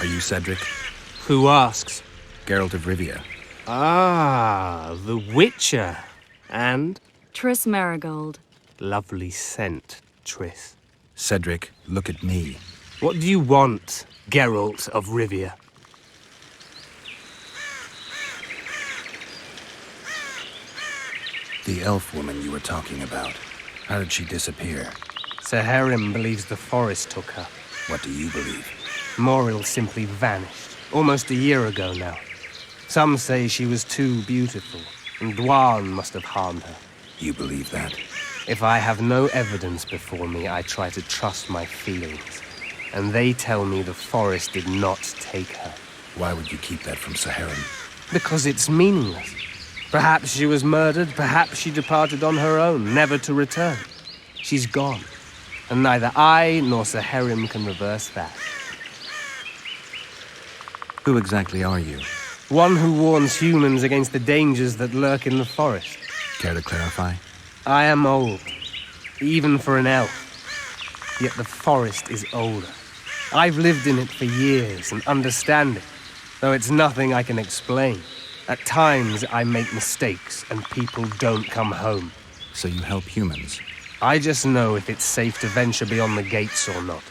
Are you Cedric? Who asks? Geralt of Rivia. Ah, the Witcher. And? Triss Merigold. Lovely scent, Triss. Cedric, look at me. What do you want, Geralt of Rivia? The elf woman you were talking about. How did she disappear? Saharim believes the forest took her. What do you believe? Moril simply vanished, almost a year ago now. Some say she was too beautiful, and Dwan must have harmed her. You believe that? If I have no evidence before me, I try to trust my feelings. And they tell me the forest did not take her. Why would you keep that from Saharim? Because it's meaningless. Perhaps she was murdered, perhaps she departed on her own, never to return. She's gone, and neither I nor Saharim can reverse that. Who exactly are you? One who warns humans against the dangers that lurk in the forest. Care to clarify? I am old, even for an elf. Yet the forest is older. I've lived in it for years and understand it, though it's nothing I can explain. At times, I make mistakes and people don't come home. So you help humans? I just know if it's safe to venture beyond the gates or not.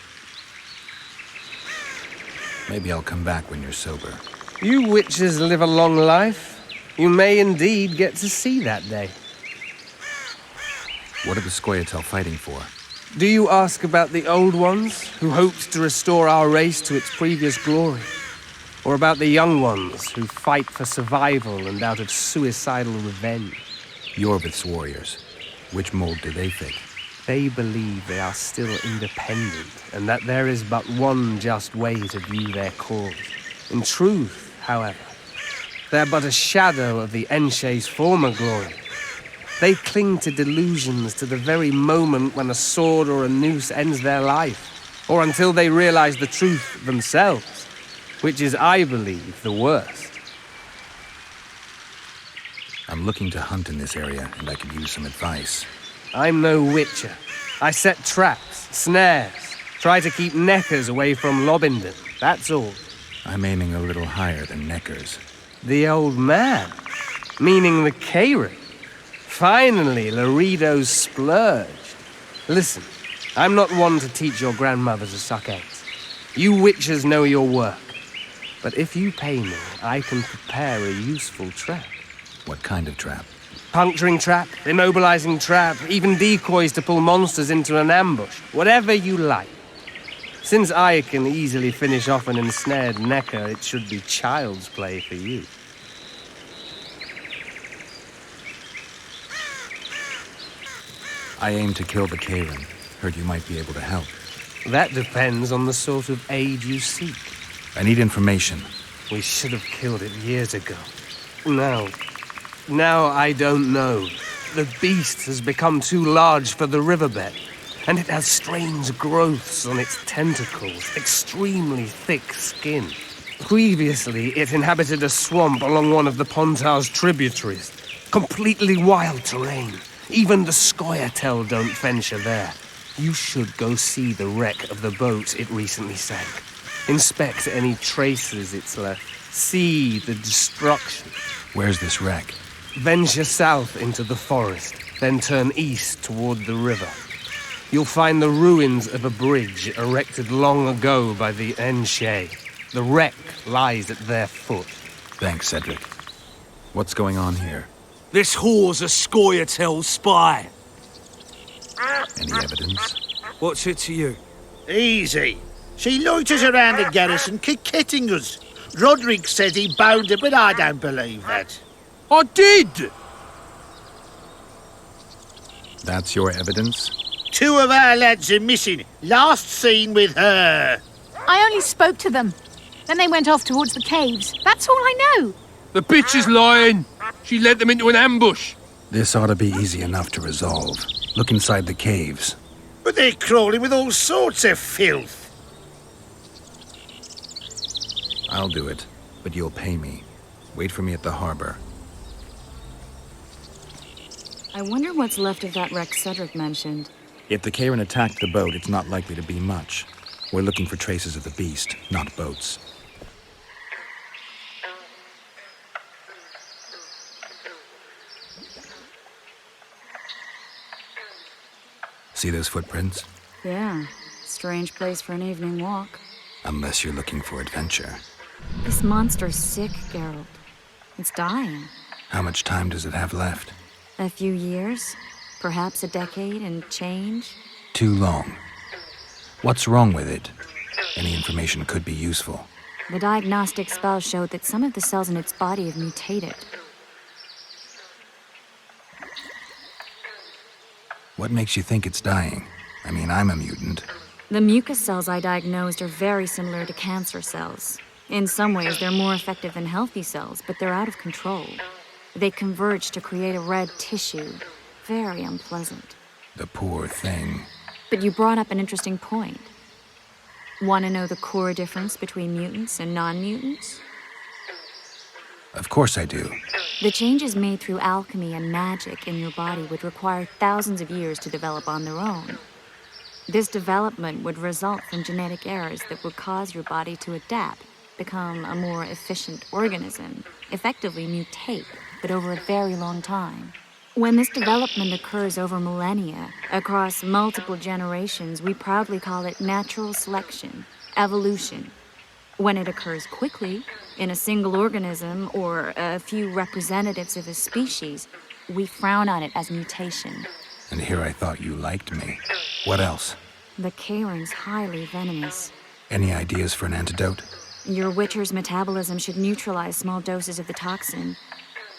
Maybe I'll come back when you're sober. You witches live a long life. You may indeed get to see that day. What are the Scoia'tael fighting for? Do you ask about the old ones, who hoped to restore our race to its previous glory? Or about the young ones, who fight for survival and out of suicidal revenge? Yorvith's warriors. Which mold do they fit? They believe they are still independent, and that there is but one just way to view their cause. In truth, however, they're but a shadow of the Enshe's former glory. They cling to delusions to the very moment when a sword or a noose ends their life, or until they realize the truth themselves, which is, I believe, the worst. I'm looking to hunt in this area, and I could use some advice. I'm no witcher. I set traps, snares, try to keep neckers away from Lobindon, that's all. I'm aiming a little higher than Neckers. The old man? Meaning the Kayran? Finally, Laredo's splurged. Listen, I'm not one to teach your grandmother to suck eggs. You witches know your work. But if you pay me, I can prepare a useful trap. What kind of trap? Puncturing trap, immobilizing trap, even decoys to pull monsters into an ambush. Whatever you like. Since I can easily finish off an ensnared Necker, it should be child's play for you. I aim to kill the Kayran. Heard you might be able to help. That depends on the sort of aid you seek. I need information. We should have killed it years ago. Now I don't know. The beast has become too large for the riverbed, and it has strange growths on its tentacles, extremely thick skin. Previously, it inhabited a swamp along one of the Pontar's tributaries. Completely wild terrain. Even the Scoia'tael don't venture there. You should go see the wreck of the boat it recently sank. Inspect any traces it's left. See the destruction. Where's this wreck? Venture south into the forest, then turn east toward the river. You'll find the ruins of a bridge erected long ago by the Enshe. The wreck lies at their foot. Thanks, Cedric. What's going on here? This whore's a Scoia'tael spy. Any evidence? What's it to you? Easy. She loiters around the garrison, kick-kitting us. Roderick says he bound her, but I don't believe that. I did! That's your evidence? 2 of our lads are missing. Last seen with her. I only spoke to them. Then they went off towards the caves. That's all I know. The bitch is lying. She led them into an ambush. This ought to be easy enough to resolve. Look inside the caves. But they're crawling with all sorts of filth. I'll do it, but you'll pay me. Wait for me at the harbor. I wonder what's left of that wreck Cedric mentioned. If the Kayran attacked the boat, it's not likely to be much. We're looking for traces of the beast, not boats. See those footprints? Yeah, strange place for an evening walk. Unless you're looking for adventure. This monster's sick, Geralt. It's dying. How much time does it have left? A few years? Perhaps a decade and change? Too long. What's wrong with it? Any information could be useful. The diagnostic spell showed that some of the cells in its body have mutated. What makes you think it's dying? I mean, I'm a mutant. The mucus cells I diagnosed are very similar to cancer cells. In some ways, they're more effective than healthy cells, but they're out of control. They converge to create a red tissue. Very unpleasant. The poor thing. But you brought up an interesting point. Want to know the core difference between mutants and non-mutants? Of course I do. The changes made through alchemy and magic in your body would require thousands of years to develop on their own. This development would result from genetic errors that would cause your body to adapt, become a more efficient organism, effectively mutate, but over a very long time. When this development occurs over millennia, across multiple generations, we proudly call it natural selection, evolution. When it occurs quickly, in a single organism or a few representatives of a species, we frown on it as mutation. And here I thought you liked me. What else? The Kayron's highly venomous. Any ideas for an antidote? Your Witcher's metabolism should neutralize small doses of the toxin.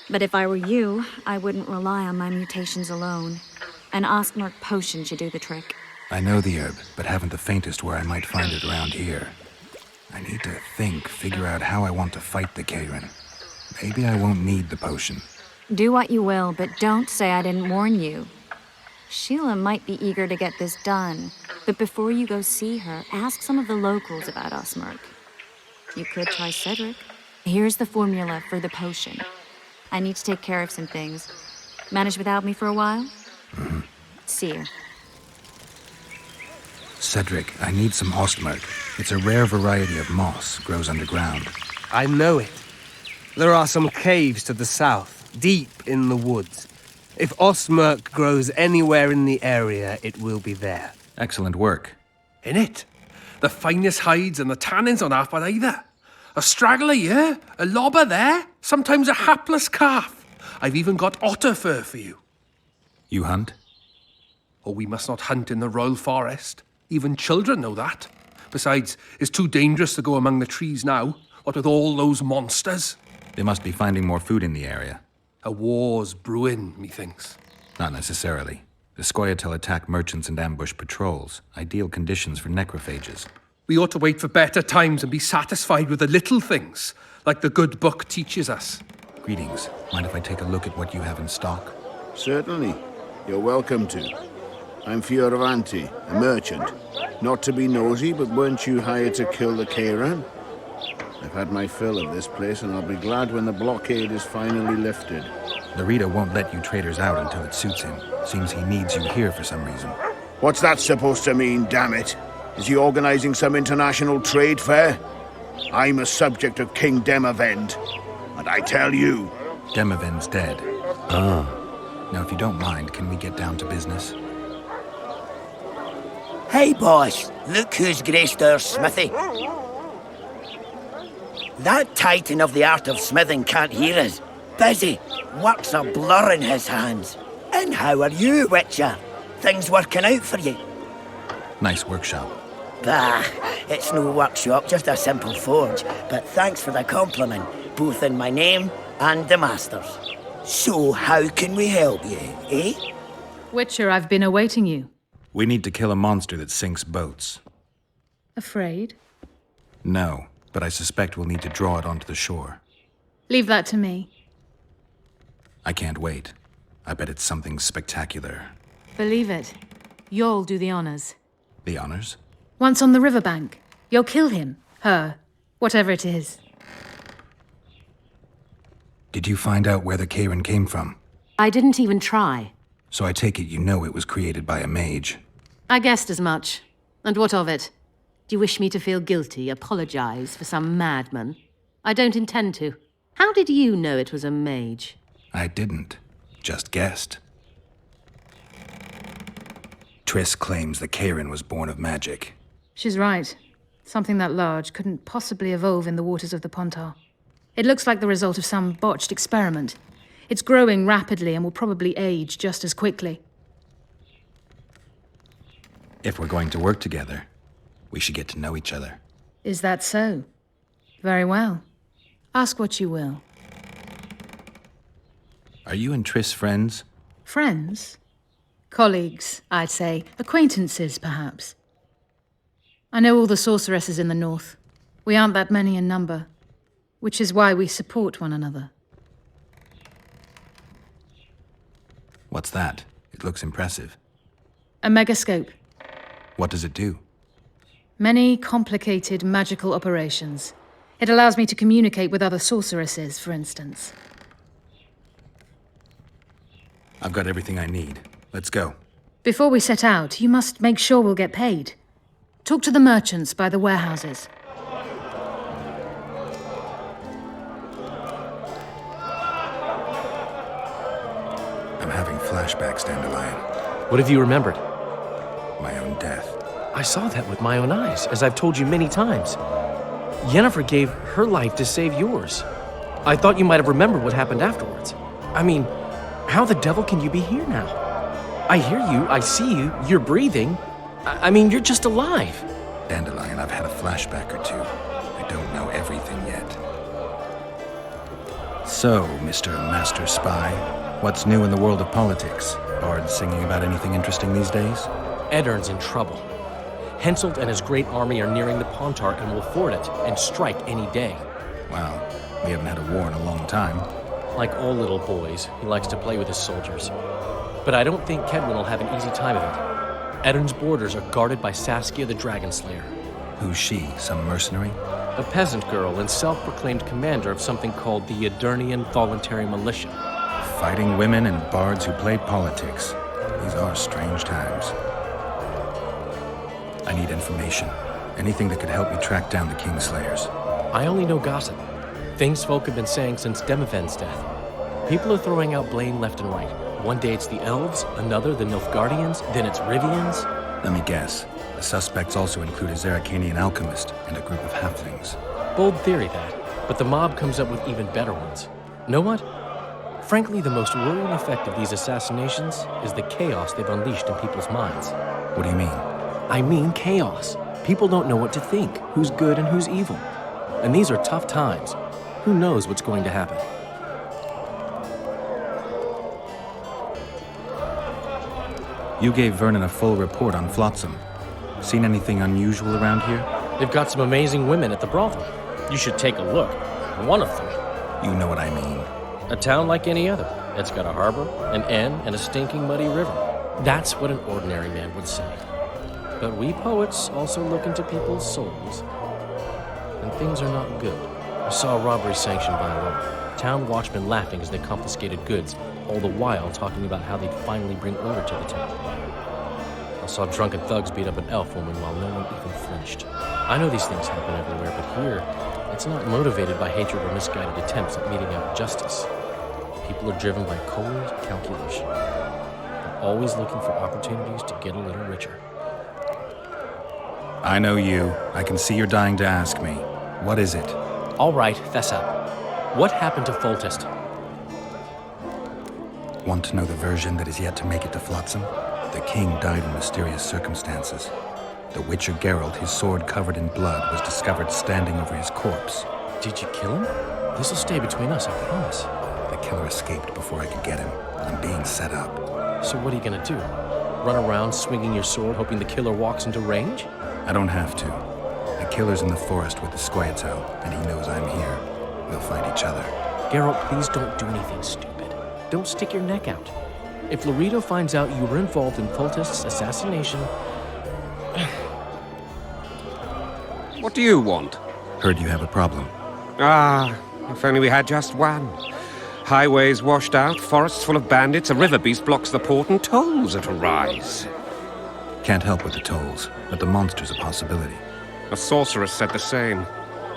But if I were you, I wouldn't rely on my mutations alone. An Ostmark potion should do the trick. I know the herb, but haven't the faintest where I might find it around here. I need to figure out how I want to fight the Kayron. Maybe I won't need the potion. Do what you will, but don't say I didn't warn you. Sheila might be eager to get this done, but before you go see her, ask some of the locals about Ostmark. You could try Cedric. Here's the formula for the potion. I need to take care of some things. Manage without me for a while? Mm-hmm. See you. Cedric, I need some Ostmark. It's a rare variety of moss, grows underground. I know it. There are some caves to the south, deep in the woods. If Ostmark grows anywhere in the area, it will be there. Excellent work. In it. The finest hides and the tannins on half by either. A straggler here, a lobber there, sometimes a hapless calf. I've even got otter fur for you. You hunt? Oh, we must not hunt in the royal forest. Even children know that. Besides, it's too dangerous to go among the trees now, what with all those monsters. They must be finding more food in the area. A war's brewing, methinks. Not necessarily. The Scoia'tael attack merchants and ambush patrols. Ideal conditions for necrophages. We ought to wait for better times and be satisfied with the little things, like the good book teaches us. Greetings. Mind if I take a look at what you have in stock? Certainly. You're welcome to. I'm Fioravanti, a merchant. Not to be nosy, but weren't you hired to kill the Kayron? I've had my fill of this place, and I'll be glad when the blockade is finally lifted. Larita won't let you traders out until it suits him. Seems he needs you here for some reason. What's that supposed to mean, damn it? Is he organizing some international trade fair? I'm a subject of King Demavend, and I tell you... Demavend's dead. Ah. Now, if you don't mind, can we get down to business? Hey, boss, look who's graced our smithy. That titan of the art of smithing can't hear us. Busy, work's a blur in his hands. And how are you, Witcher? Things working out for you? Nice workshop. Bah, it's no workshop, just a simple forge. But thanks for the compliment, both in my name and the master's. So, how can we help you, eh? Witcher, I've been awaiting you. We need to kill a monster that sinks boats. Afraid? No, but I suspect we'll need to draw it onto the shore. Leave that to me. I can't wait. I bet it's something spectacular. Believe it. You'll do the honors. The honors? Once on the riverbank, you'll kill him, her, whatever it is. Did you find out where the Kayron came from? I didn't even try. So I take it you know it was created by a mage. I guessed as much. And what of it? Do you wish me to feel guilty, apologize for some madman? I don't intend to. How did you know it was a mage? I didn't. Just guessed. Triss claims the Karen was born of magic. She's right. Something that large couldn't possibly evolve in the waters of the Pontar. It looks like the result of some botched experiment. It's growing rapidly and will probably age just as quickly. If we're going to work together, we should get to know each other. Is that so? Very well. Ask what you will. Are you and Triss friends? Friends? Colleagues, I'd say. Acquaintances, perhaps. I know all the sorceresses in the north. We aren't that many in number, which is why we support one another. What's that? It looks impressive. A megascope. What does it do? Many complicated magical operations. It allows me to communicate with other sorceresses, for instance. I've got everything I need. Let's go. Before we set out, you must make sure we'll get paid. Talk to the merchants by the warehouses. I'm having flashbacks, Dandelion. What have you remembered? My own death. I saw that with my own eyes, as I've told you many times. Yennefer gave her life to save yours. I thought you might have remembered what happened afterwards. I mean, how the devil can you be here now? I hear you, I see you, you're breathing. I mean, you're just alive. Dandelion, I've had a flashback or two. I don't know everything yet. So, Mr. Master Spy, what's new in the world of politics? Bards singing about anything interesting these days? Eddern's in trouble. Henselt and his great army are nearing the Pontar and will ford it and strike any day. Wow, we haven't had a war in a long time. Like all little boys, he likes to play with his soldiers. But I don't think Kedwin will have an easy time of it. Eddern's borders are guarded by Saskia the Dragonslayer. Who's she? Some mercenary? A peasant girl and self-proclaimed commander of something called the Edirnian Voluntary Militia. Fighting women and bards who play politics. These are strange times. I need information. Anything that could help me track down the Kingslayers. I only know gossip. Things folk have been saying since Demiven's death. People are throwing out blame left and right. One day it's the elves, another the Nilfgaardians, then it's Rivians. Let me guess. The suspects also include a Zerrikanian alchemist and a group of halflings. Bold theory, that. But the mob comes up with even better ones. Know what? Frankly, the most worrying effect of these assassinations is the chaos they've unleashed in people's minds. What do you mean? I mean chaos. People don't know what to think, who's good and who's evil. And these are tough times. Who knows what's going to happen? You gave Vernon a full report on Flotsam. Seen anything unusual around here? They've got some amazing women at the brothel. You should take a look. One of them. You know what I mean. A town like any other. It's got a harbor, an inn, and a stinking muddy river. That's what an ordinary man would say. But we poets also look into people's souls. And things are not good. I saw a robbery sanctioned by law. Town watchmen laughing as they confiscated goods, all the while talking about how they'd finally bring order to the town. I saw drunken thugs beat up an elf woman while no one even flinched. I know these things happen everywhere, but here, it's not motivated by hatred or misguided attempts at meting out justice. People are driven by cold calculation. They're always looking for opportunities to get a little richer. I know you. I can see you're dying to ask me. What is it? All right, fess up. What happened to Foltest? Want to know the version that is yet to make it to Flotsam? The king died in mysterious circumstances. The Witcher Geralt, his sword covered in blood, was discovered standing over his corpse. Did you kill him? This'll stay between us, I promise. The killer escaped before I could get him. I'm being set up. So what are you gonna do? Run around swinging your sword, hoping the killer walks into range? I don't have to. The killer's in the forest with the Squayato, and he knows I'm here. We'll fight each other. Geralt, please don't do anything stupid. Don't stick your neck out. If Loreto finds out you were involved in Foltest's assassination... What do you want? Heard you have a problem. Ah, if only we had just one. Highways washed out, forests full of bandits, a river beast blocks the port, and tolls at a rise. Can't help with the tolls, but the monster's a possibility. A sorceress said the same,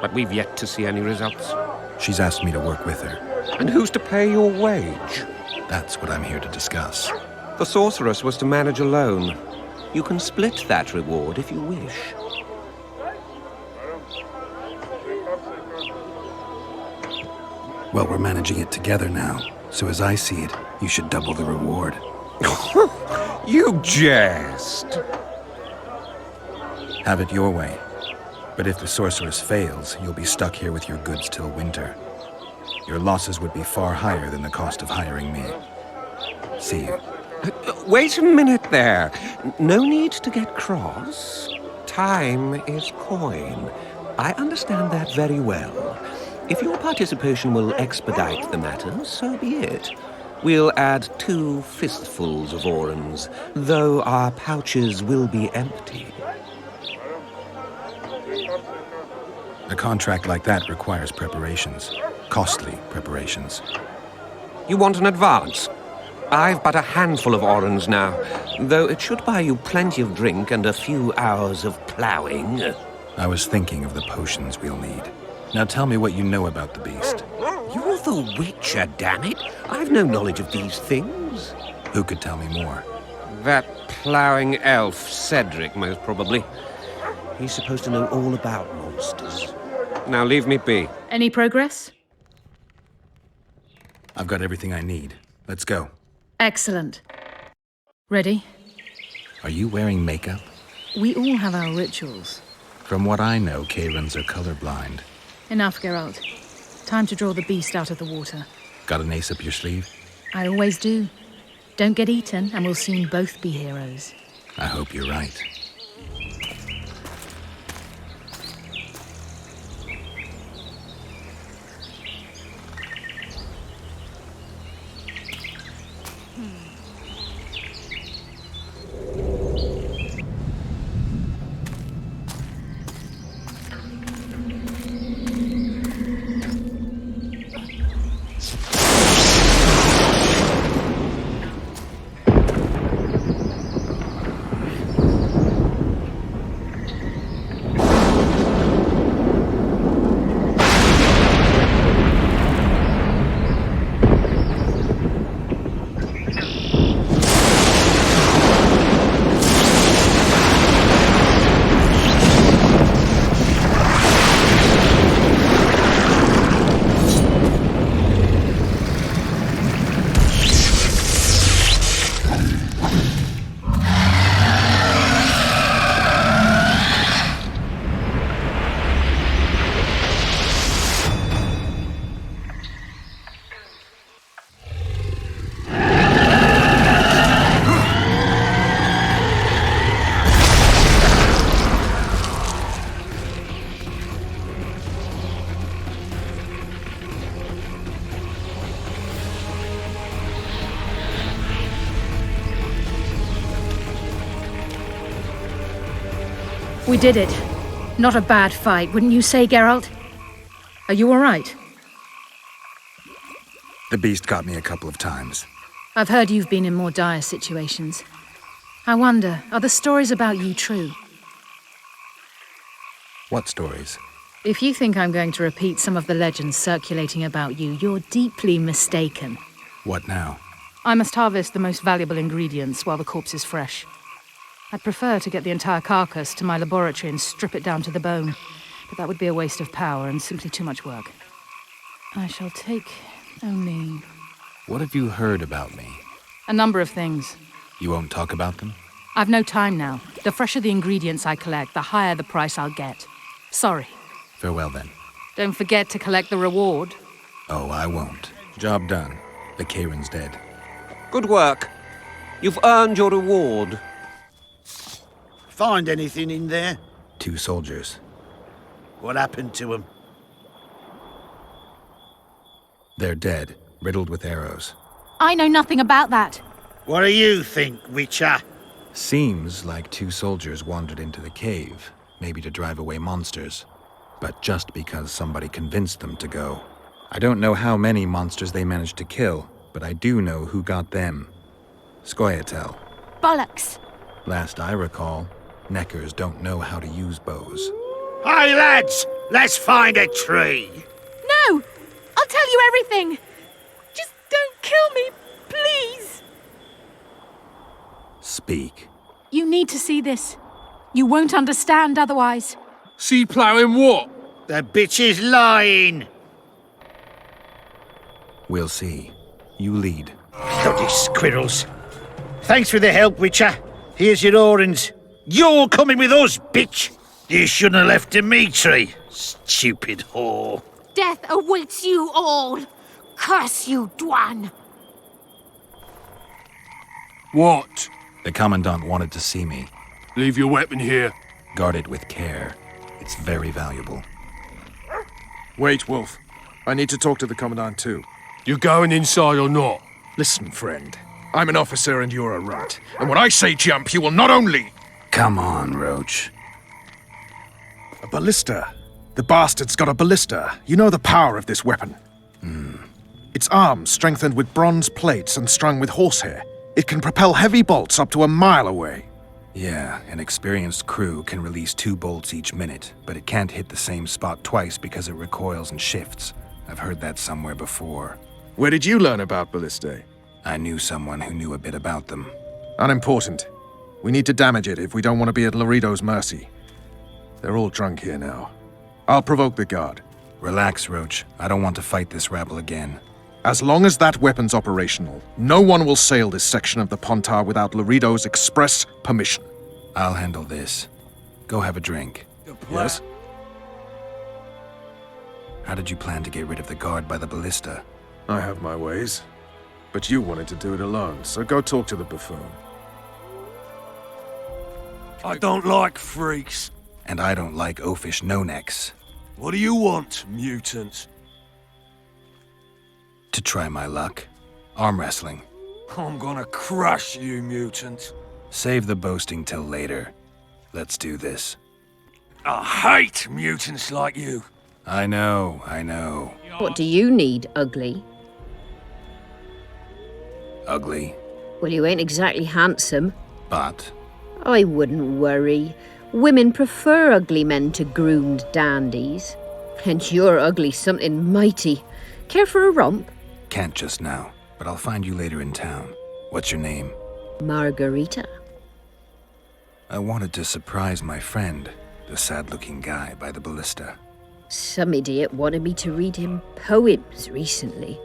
but we've yet to see any results. She's asked me to work with her. And who's to pay your wage? That's what I'm here to discuss. The sorceress was to manage alone. You can split that reward if you wish. Well, we're managing it together now, so as I see it, you should double the reward. You jest! Have it your way. But if the sorceress fails, you'll be stuck here with your goods till winter. Your losses would be far higher than the cost of hiring me. See you. Wait a minute there. No need to get cross. Time is coin. I understand that very well. If your participation will expedite the matter, so be it. We'll add 2 fistfuls of orens, though our pouches will be empty. A contract like that requires preparations. Costly preparations. You want an advance? I've but a handful of orens now, though it should buy you plenty of drink and a few hours of ploughing. I was thinking of the potions we'll need. Now tell me what you know about the beast. You're the Witcher, damn it! I've no knowledge of these things. Who could tell me more? That ploughing elf, Cedric, most probably. He's supposed to know all about monsters. Now leave me be. Any progress? I've got everything I need. Let's go. Excellent. Ready? Are you wearing makeup? We all have our rituals. From what I know, Kayrans are colorblind. Enough, Geralt. Time to draw the beast out of the water. Got an ace up your sleeve? I always do. Don't get eaten, and we'll soon both be heroes. I hope you're right. We did it. Not a bad fight, wouldn't you say, Geralt? Are you all right? The beast got me a couple of times. I've heard you've been in more dire situations. I wonder, are the stories about you true? What stories? If you think I'm going to repeat some of the legends circulating about you, you're deeply mistaken. What now? I must harvest the most valuable ingredients while the corpse is fresh. I'd prefer to get the entire carcass to my laboratory and strip it down to the bone, but that would be a waste of power and simply too much work. I shall take only... What have you heard about me? a number of things. You won't talk about them? I've no time now. The fresher the ingredients I collect, the higher the price I'll get. Sorry. Farewell then. Don't forget to collect the reward. Oh, I won't. Job done. The Kayran's dead. Good work. You've earned your reward. Find anything in there? 2 soldiers. What happened to them? They're dead, riddled with arrows. I know nothing about that. What do you think, Witcher? Seems like 2 soldiers wandered into the cave, maybe to drive away monsters. But just because somebody convinced them to go. I don't know how many monsters they managed to kill, but I do know who got them. Scoia'tael. Bollocks. Last I recall, Neckers don't know how to use bows. Hey, lads! Let's find a tree! No! I'll tell you everything! Just don't kill me, please! Speak. You need to see this. You won't understand otherwise. Sea ploughing what? The bitch is lying. We'll see. You lead. Bloody squirrels. Thanks for the help, Witcher. Here's your orange. You're coming with us, bitch. You shouldn't have left Dimitri. Stupid whore. Death awaits you all. Curse you, Dwan. What? The Commandant wanted to see me. Leave your weapon here. Guard it with care. It's very valuable. Wait, Wolf. I need to talk to the Commandant too. You going inside or not? Listen, friend. I'm an officer and you're a rat. And when I say jump, you will not only... Come on, Roach. A ballista. The bastard's got a ballista. You know the power of this weapon. Its arms strengthened with bronze plates and strung with horsehair. It can propel heavy bolts up to a mile away. Yeah, an experienced crew can release 2 bolts each minute, but it can't hit the same spot twice because it recoils and shifts. I've heard that somewhere before. Where did you learn about ballistae? I knew someone who knew a bit about them. Unimportant. We need to damage it if we don't want to be at Laredo's mercy. They're all drunk here now. I'll provoke the guard. Relax, Roach. I don't want to fight this rabble again. As long as that weapon's operational, no one will sail this section of the Pontar without Laredo's express permission. I'll handle this. Go have a drink. Yes? How did you plan to get rid of the guard by the ballista? I have my ways. But you wanted to do it alone, so go talk to the buffoon. I don't like freaks. And I don't like oafish no-necks. What do you want, mutant? To try my luck. Arm wrestling. I'm gonna crush you, mutant. Save the boasting till later. Let's do this. I hate mutants like you. I know, I know. What do you need, ugly? Ugly, Well, you ain't exactly handsome. but I wouldn't worry. Women prefer ugly men to groomed dandies. And you're ugly something mighty. Care for a romp? can't just now. But I'll find you later in town. What's your name? Margarita. I wanted to surprise my friend, the sad-looking guy by the ballista. Some idiot wanted me to read him poems recently.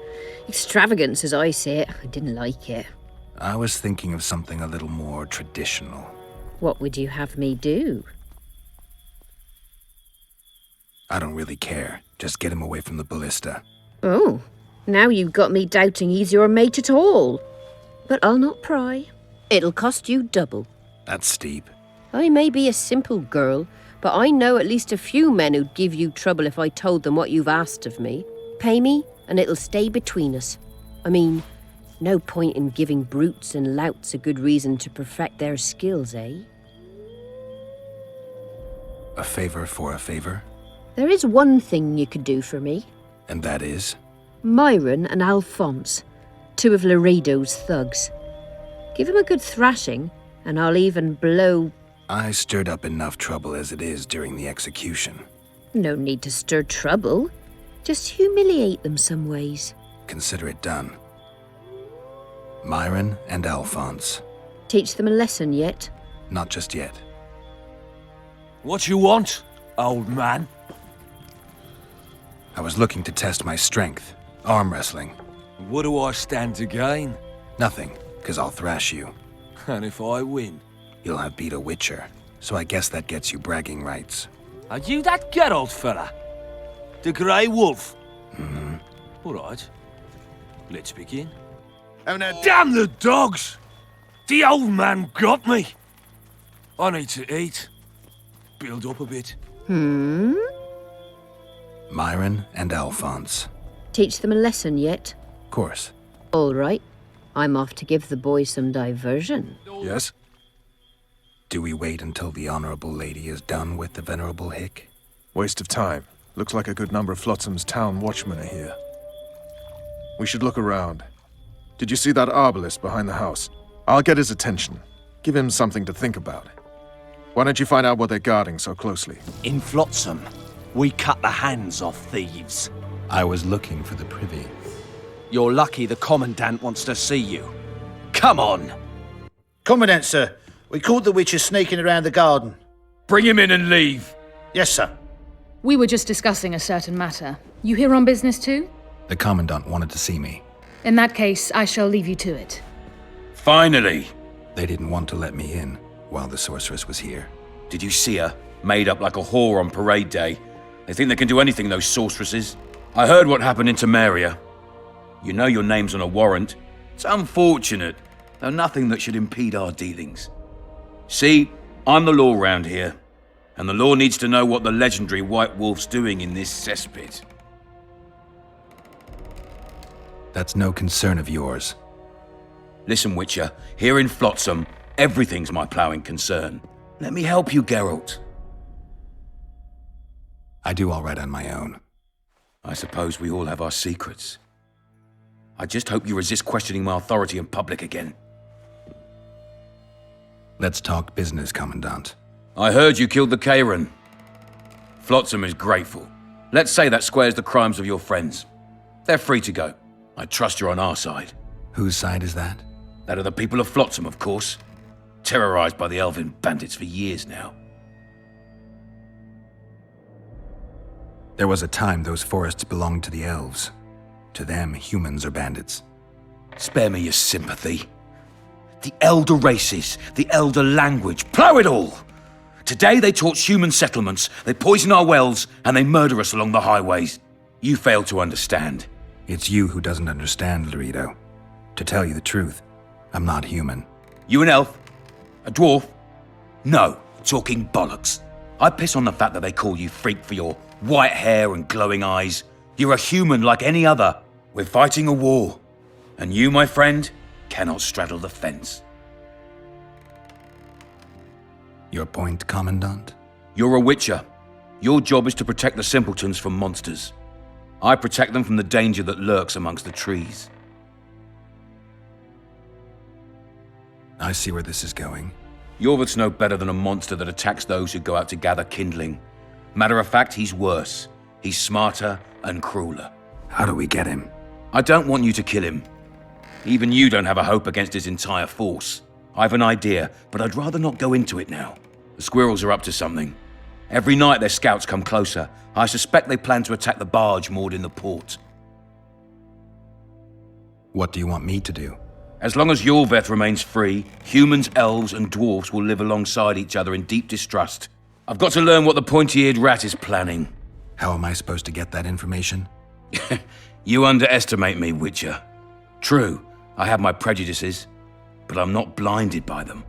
Extravagance, as I say it. I didn't like it. I was thinking of something a little more traditional. What would you have me do? I don't really care. Just get him away from the ballista. Oh, now you've got me doubting he's your mate at all. But I'll not pry. It'll cost you double. That's steep. I may be a simple girl, but I know at least a few men who'd give you trouble if I told them what you've asked of me. Pay me, and it'll stay between us. I mean, no point in giving brutes and louts a good reason to perfect their skills, eh? A favor for a favor? There is one thing you could do for me. And that is? Myron and Alphonse, 2 of Laredo's thugs. Give them a good thrashing, and I'll even blow... I stirred up enough trouble as it is during the execution. No need to stir trouble. Just humiliate them some ways. Consider it done. Myron and Alphonse. Teach them a lesson yet? Not just yet. What you want, old man? I was looking to test my strength. Arm wrestling. What do I stand to gain? Nothing, because I'll thrash you. And if I win? You'll have beat a Witcher, so I guess that gets you bragging rights. Are you that Geralt fella? The Grey Wolf? Mm-hmm. All right. Let's begin. Oh, now, damn the dogs! The old man got me. I need to eat. Build up a bit. Myron and Alphonse. Teach them a lesson yet? Of course. All right. I'm off to give the boys some diversion. Yes? Do we wait until the Honorable Lady is done with the Venerable Hick? Waste of time. Looks like a good number of Flotsam's town watchmen are here. We should look around. Did you see that arbalist behind the house? I'll get his attention. Give him something to think about. Why don't you find out what they're guarding so closely? In Flotsam, we cut the hands off thieves. I was looking for the privy. You're lucky the Commandant wants to see you. Come on! Commandant, sir. We caught the Witcher sneaking around the garden. Bring him in and leave. Yes, sir. We were just discussing a certain matter. You here on business too? The Commandant wanted to see me. In that case, I shall leave you to it. Finally! They didn't want to let me in while the sorceress was here. Did you see her? Made up like a whore on parade day. They think they can do anything, those sorceresses. I heard what happened in Temeria. You know your name's on a warrant. It's unfortunate, though nothing that should impede our dealings. See, I'm the law round here, and the law needs to know what the legendary White Wolf's doing in this cesspit. That's no concern of yours. Listen, Witcher, here in Flotsam, everything's my ploughing concern. Let me help you, Geralt. I do all right on my own. I suppose we all have our secrets. I just hope you resist questioning my authority in public again. Let's talk business, Commandant. I heard you killed the Kayran. Flotsam is grateful. Let's say that squares the crimes of your friends. They're free to go. I trust you're on our side. Whose side is that? That of the people of Flotsam, of course. Terrorized by the Elven bandits for years now. There was a time those forests belonged to the elves. To them, humans are bandits. Spare me your sympathy. The elder races, the elder language, plough it all! Today they torch human settlements, they poison our wells, and they murder us along the highways. You fail to understand. It's you who doesn't understand, Laredo. To tell you the truth, I'm not human. You an elf? A dwarf? No, talking bollocks. I piss on the fact that they call you freak for your white hair and glowing eyes. You're a human like any other. We're fighting a war. And you, my friend, cannot straddle the fence. Your point, Commandant? You're a Witcher. Your job is to protect the simpletons from monsters. I protect them from the danger that lurks amongst the trees. I see where this is going. Yorvith's no better than a monster that attacks those who go out to gather kindling. Matter of fact, he's worse. He's smarter and crueler. How do we get him? I don't want you to kill him. Even you don't have a hope against his entire force. I've an idea, but I'd rather not go into it now. The squirrels are up to something. Every night their scouts come closer. I suspect they plan to attack the barge moored in the port. What do you want me to do? As long as Yorveth remains free, humans, elves, and dwarfs will live alongside each other in deep distrust. I've got to learn what the pointy-eared rat is planning. How am I supposed to get that information? You underestimate me, Witcher. True, I have my prejudices, but I'm not blinded by them.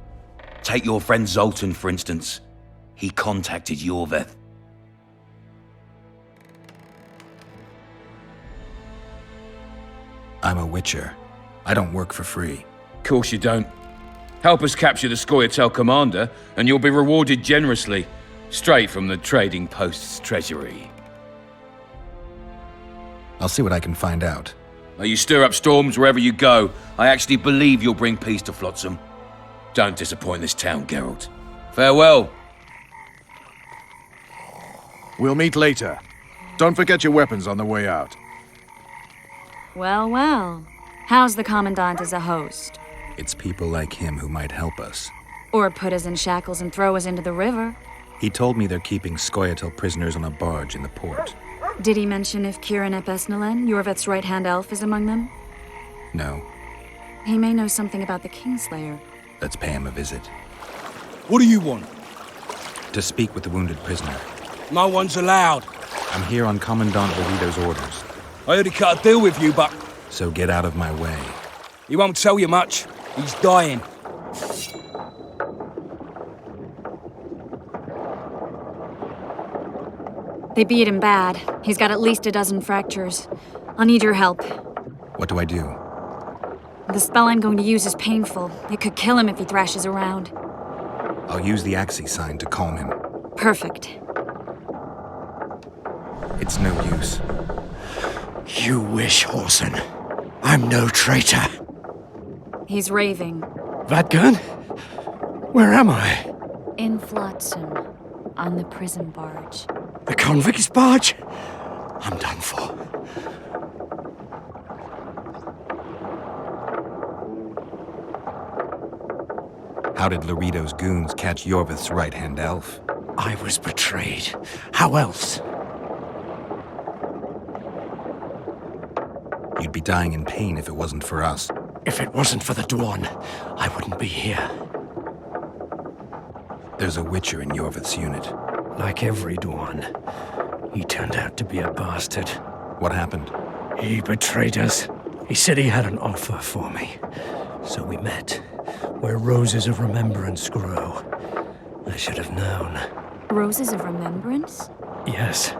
Take your friend Zoltan, for instance. He contacted Yorveth. I'm a Witcher. I don't work for free. Of course you don't. Help us capture the Scoia'tael commander, and you'll be rewarded generously, straight from the trading post's treasury. I'll see what I can find out. Now you stir up storms wherever you go. I actually believe you'll bring peace to Flotsam. Don't disappoint this town, Geralt. Farewell. We'll meet later. Don't forget your weapons on the way out. Well, well. How's the Commandant as a host? It's people like him who might help us. Or put us in shackles and throw us into the river. He told me they're keeping Scoia'tael prisoners on a barge in the port. Did he mention if Kieran ep Esnalen, Yorveth's right-hand elf, is among them? No. He may know something about the Kingslayer. Let's pay him a visit. What do you want? To speak with the wounded prisoner. No one's allowed. I'm here on Commandant Laredo's orders. I already cut a deal with you, but... So get out of my way. He won't tell you much. He's dying. They beat him bad. He's got at least a dozen fractures. I'll need your help. What do I do? The spell I'm going to use is painful. It could kill him if he thrashes around. I'll use the Axii sign to calm him. Perfect. It's no use. You wish, Horson. I'm no traitor. He's raving. Vadgun? Where am I? In Flotsam, on the prison barge. The convict's barge? I'm done for. How did Loredo's goons catch Yorvith's right-hand elf? I was betrayed. How else? You'd be dying in pain if it wasn't for us. If it wasn't for the Dwan, I wouldn't be here. There's a Witcher in Yorvith's unit. Like every Dwan, he turned out to be a bastard. What happened? He betrayed us. He said he had an offer for me. So we met, where roses of remembrance grow. I should have known. Roses of remembrance? Yes,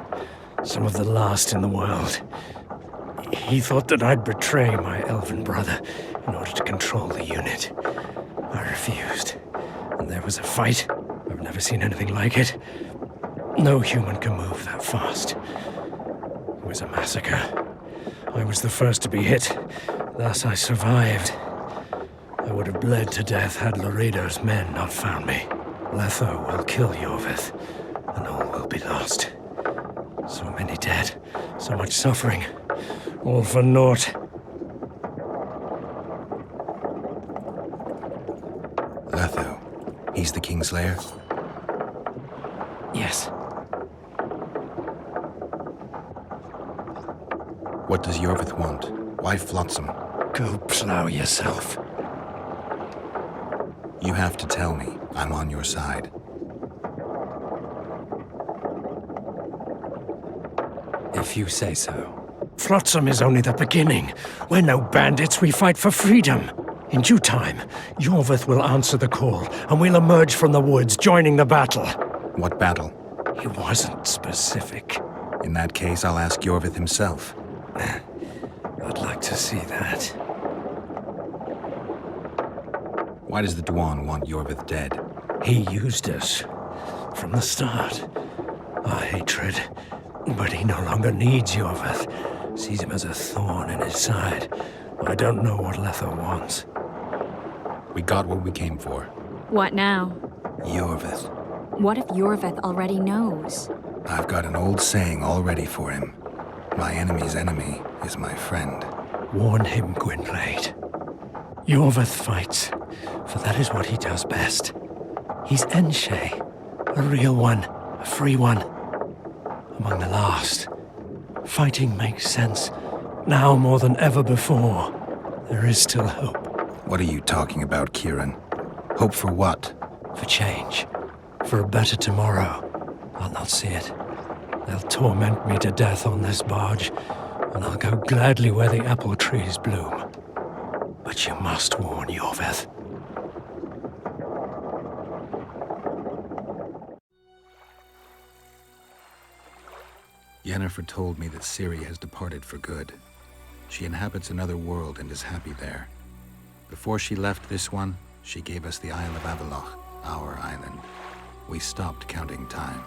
some of the last in the world. He thought that I'd betray my elven brother in order to control the unit. I refused, and there was a fight. I've never seen anything like it. No human can move that fast. It was a massacre. I was the first to be hit, thus I survived. I would have bled to death had Loredo's men not found me. Letho will kill Yorvith, and all will be lost. So many dead, so much suffering, all for naught. Letho. He's the Kingslayer? Yes. What does Yorvith want? Why Flotsam? Go plow yourself. You have to tell me. I'm on your side. If you say so. Flotsam is only the beginning. We're no bandits, we fight for freedom. In due time, Yorvith will answer the call, and we'll emerge from the woods, joining the battle. What battle? He wasn't specific. In that case, I'll ask Yorvith himself. I'd like to see that. Why does the Dwan want Yorvith dead? He used us. From the start. Our hatred. But he no longer needs Yorvith. Sees him as a thorn in his side. I don't know what Letho wants. We got what we came for. What now? Yorvith. What if Yorvith already knows? I've got an old saying all ready for him. My enemy's enemy is my friend. Warn him, Gwynblade. Yorvith fights, for that is what he does best. He's Enshe, a real one, a free one. Among the last. Fighting makes sense. Now more than ever before. There is still hope. What are you talking about, Kieran? Hope for what? For change. For a better tomorrow. I'll not see it. They'll torment me to death on this barge, and I'll go gladly where the apple trees bloom. But you must warn Yorvith. Yennefer told me that Ciri has departed for good. She inhabits another world and is happy there. Before she left this one, she gave us the Isle of Avallac'h, our island. We stopped counting time.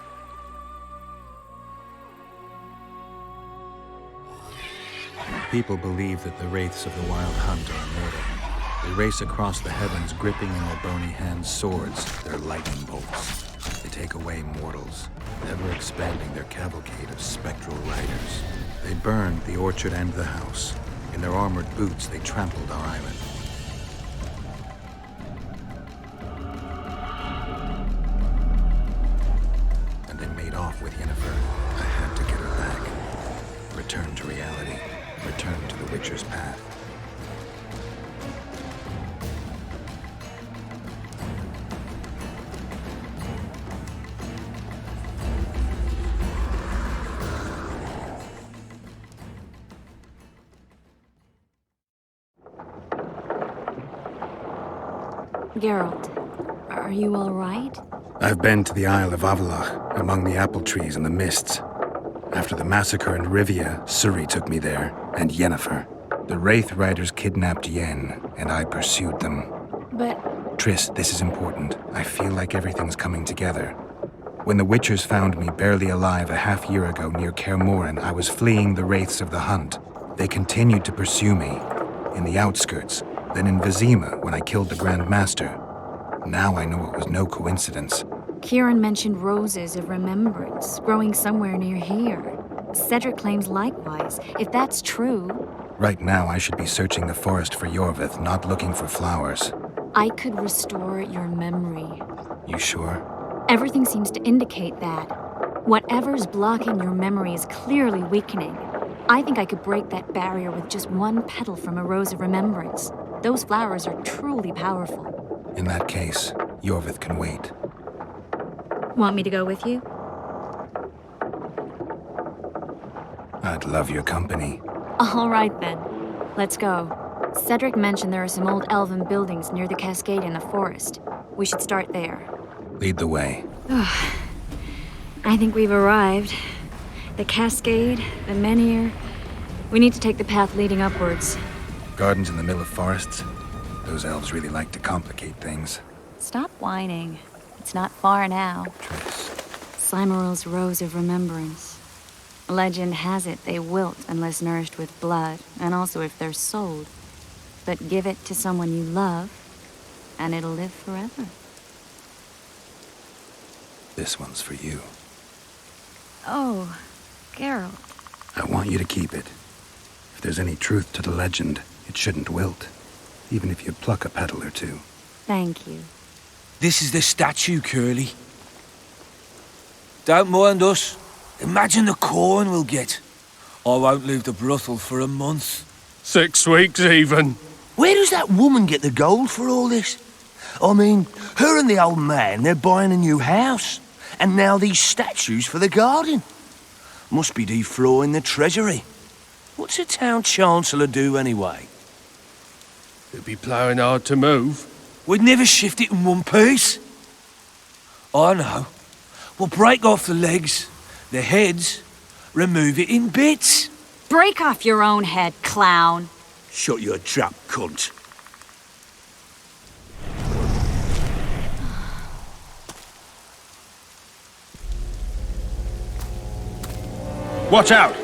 People believe that the wraiths of the Wild Hunt are immortal. They race across the heavens, gripping in their bony hands swords, their lightning bolts. They take away mortals, ever expanding their cavalcade of spectral riders. They burned the orchard and the house. In their armored boots, they trampled our island. And they made off with Yennefer. I had to get her back. Return to reality. Return to the Witcher's path. Geralt, are you all right? I've been to the Isle of Avallac'h, among the apple trees and the mists. After the massacre in Rivia, Ciri took me there, and Yennefer. The Wraith Riders kidnapped Yen, and I pursued them. But... Triss, this is important. I feel like everything's coming together. When the Witchers found me barely alive a half-year ago near Kaer Morhen, I was fleeing the Wraiths of the Hunt. They continued to pursue me, in the outskirts, then in Vizima when I killed the Grand Master. Now I know it was no coincidence. Kieran mentioned roses of remembrance growing somewhere near here. Cedric claims likewise. If that's true... Right now I should be searching the forest for Yorvith, not looking for flowers. I could restore your memory. You sure? Everything seems to indicate that. Whatever's blocking your memory is clearly weakening. I think I could break that barrier with just one petal from a rose of remembrance. Those flowers are truly powerful. In that case, Yorvith can wait. Want me to go with you? I'd love your company. All right then. Let's go. Cedric mentioned there are some old elven buildings near the cascade in the forest. We should start there. Lead the way. I think we've arrived. The cascade, the menhir. We need to take the path leading upwards. Gardens in the middle of forests. Those elves really like to complicate things. Stop whining. It's not far now. Slimeral's Rose of Remembrance. Legend has it they wilt unless nourished with blood, and also if they're sold. But give it to someone you love, and it'll live forever. This one's for you. Oh, Geralt. I want you to keep it. If there's any truth to the legend, it shouldn't wilt, even if you pluck a petal or two. Thank you. This is the statue, Curly. Don't mind us. Imagine the corn we'll get. I won't leave the brothel for a month. 6 weeks even. Where does that woman get the gold for all this? I mean, her and the old man, they're buying a new house. And now these statues for the garden. Must be defraying the treasury. What's a town chancellor do anyway? They'd be ploughing hard to move. We'd never shift it in one piece. I know. We'll break off the legs, the heads, remove it in bits. Break off your own head, clown. Shut your trap, cunt. Watch out!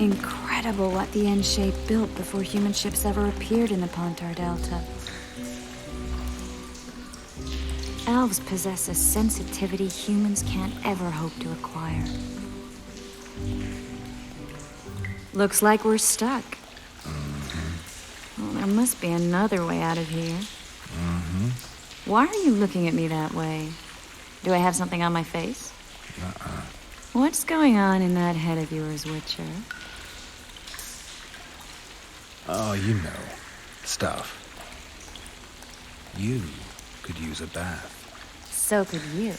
Incredible what the N-shape built before human ships ever appeared in the Pontar Delta. Elves possess a sensitivity humans can't ever hope to acquire. Looks like we're stuck. Well, there must be another way out of here. Why are you looking at me that way? Do I have something on my face? What's going on in that head of yours, Witcher? Oh, you know. Stuff. You could use a bath. So could you.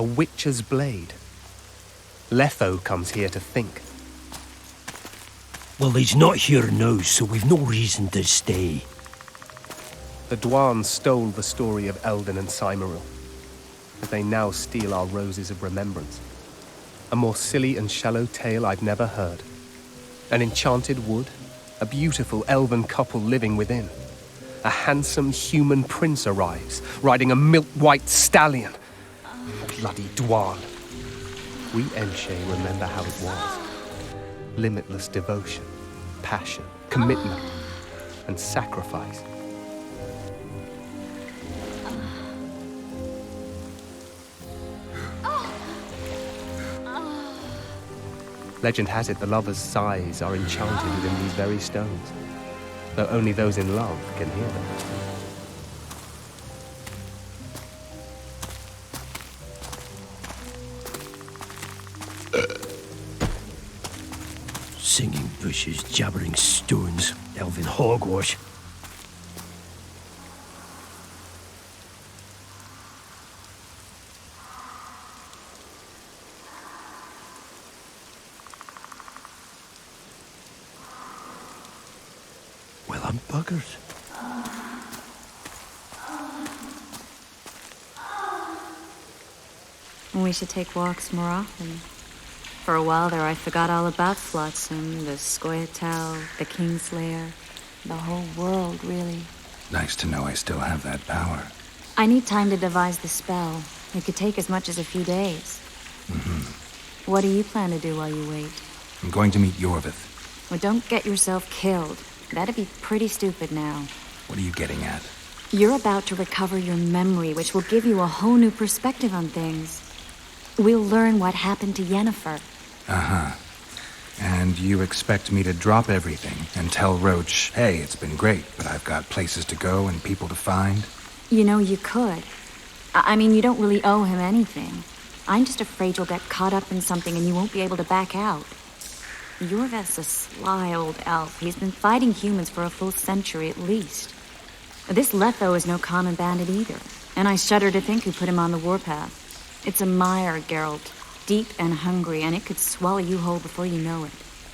witcher's blade. Letho comes here to think. Well, he's not here now, so we've no reason to stay. The Dwan stole the story of Eldon and Cymoril, but they now steal our roses of remembrance. A more silly and shallow tale I've never heard. An enchanted wood, a beautiful elven couple living within. A handsome human prince arrives, riding a milk-white stallion. Bloody Dwan. We Enshe remember how it was. Limitless devotion, passion, commitment, and sacrifice. Legend has it the lovers' sighs are enchanted within these very stones, though only those in love can hear them. Singing bushes, jabbering stones, elven hogwash. Well, I'm buggered. We should take walks more often. For a while there, I forgot all about Flotsam, the Scoia'tael, the Kingslayer, the whole world, really. Nice to know I still have that power. I need time to devise the spell. It could take as much as a few days. What do you plan to do while you wait? I'm going to meet Yorvith. Well, don't get yourself killed. That'd be pretty stupid now. What are you getting at? You're about to recover your memory, which will give you a whole new perspective on things. We'll learn what happened to Yennefer. Uh-huh. And you expect me to drop everything and tell Roach, hey, it's been great, but I've got places to go and people to find? You know, you could. I mean, you don't really owe him anything. I'm just afraid you'll get caught up in something and you won't be able to back out. Yorvith's a sly old elf. He's been fighting humans for a full century at least. This Letho is no common bandit either, and I shudder to think who put him on the warpath. It's a mire, Geralt. Deep and hungry, and it could swallow you whole before you know it.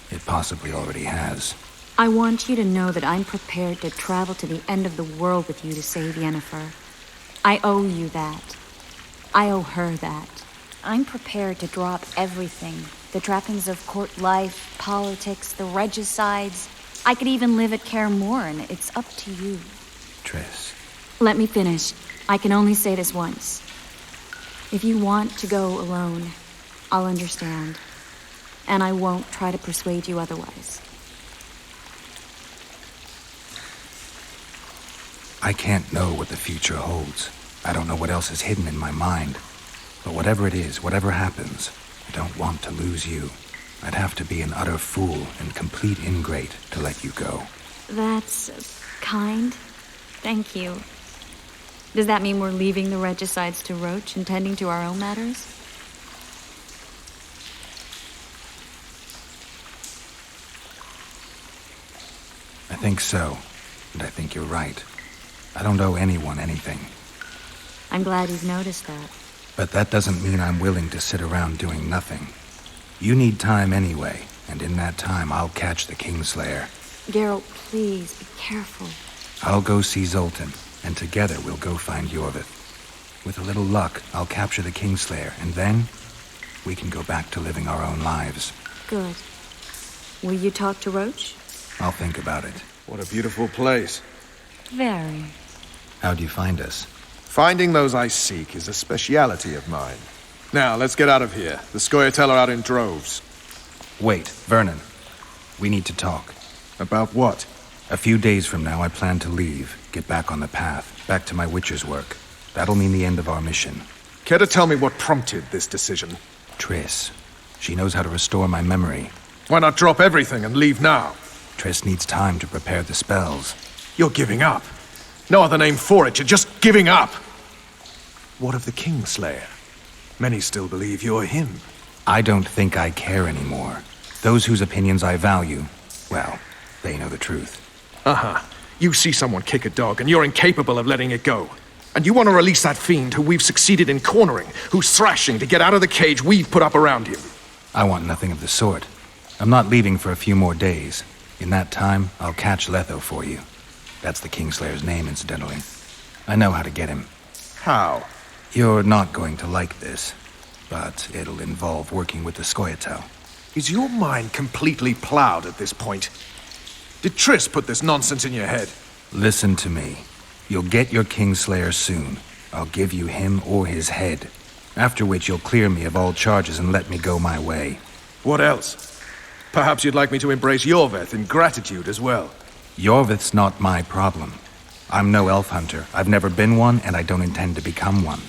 It possibly already has. I want you to know that I'm prepared to travel to the end of the world with you to save Yennefer. I owe you that. I owe her that. I'm prepared to drop everything. The trappings of court life, politics, the regicides. I could even live at Kaer Morhen. It's up to you. Triss. Let me finish. I can only say this once. If you want to go alone, I'll understand. And I won't try to persuade you otherwise. I can't know what the future holds. I don't know what else is hidden in my mind. But whatever it is, whatever happens, I don't want to lose you. I'd have to be an utter fool and complete ingrate to let you go. That's kind. Thank you. Does that mean we're leaving the regicides to Roach and tending to our own matters? I think so, and I think you're right. I don't owe anyone anything. I'm glad you've noticed that. But that doesn't mean I'm willing to sit around doing nothing. You need time anyway, and in that time I'll catch the Kingslayer. Geralt, please, be careful. I'll go see Zoltan, and together we'll go find Yorvith. With a little luck, I'll capture the Kingslayer, and then we can go back to living our own lives. Good. Will you talk to Roach? I'll think about it. What a beautiful place. Very. How'd you find us? Finding those I seek is a speciality of mine. Now, let's get out of here. The Scoia'tael are out in droves. Wait, Vernon. We need to talk. About what? A few days from now, I plan to leave, get back on the path, back to my Witcher's work. That'll mean the end of our mission. Care to tell me what prompted this decision? Triss. She knows how to restore my memory. Why not drop everything and leave now? Triss needs time to prepare the spells. You're giving up. No other name for it, you're just giving up. What of the Kingslayer? Many still believe you're him. I don't think I care anymore. Those whose opinions I value, well, they know the truth. Uh-huh. You see someone kick a dog and you're incapable of letting it go. And you want to release that fiend who we've succeeded in cornering, who's thrashing to get out of the cage we've put up around him. I want nothing of the sort. I'm not leaving for a few more days. In that time, I'll catch Letho for you. That's the Kingslayer's name, incidentally. I know how to get him. How? You're not going to like this, but it'll involve working with the Scoia'tael. Is your mind completely plowed at this point? Did Triss put this nonsense in your head? Listen to me. You'll get your Kingslayer soon. I'll give you him or his head. After which you'll clear me of all charges and let me go my way. What else? Perhaps you'd like me to embrace Yorveth in gratitude as well. Yorveth's not my problem. I'm no elf hunter. I've never been one, and I don't intend to become one.